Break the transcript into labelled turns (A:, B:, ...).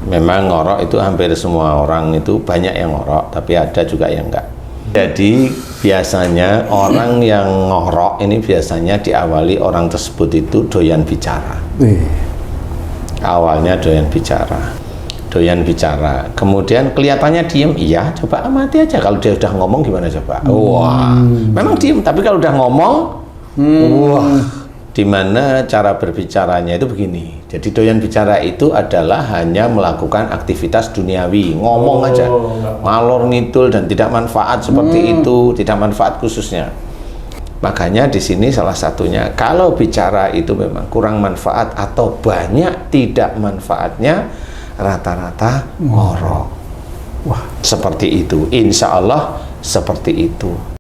A: Memang ngorok itu hampir semua orang itu banyak yang ngorok, tapi ada juga yang enggak. Jadi biasanya orang yang ngorok ini biasanya diawali orang tersebut itu doyan bicara. Awalnya doyan bicara, kemudian kelihatannya diem, iya, coba amati aja kalau dia udah ngomong gimana coba. Wah, memang diem, tapi kalau udah ngomong, wah, dimana cara berbicaranya itu begini. Jadi doyan bicara itu adalah hanya melakukan aktivitas duniawi, ngomong aja, ngalor ngidul dan tidak manfaat seperti itu, tidak manfaat khususnya. Makanya di sini salah satunya, kalau bicara itu memang kurang manfaat atau banyak tidak manfaatnya, rata-rata ngorok. Wah, seperti itu. Insya Allah seperti itu.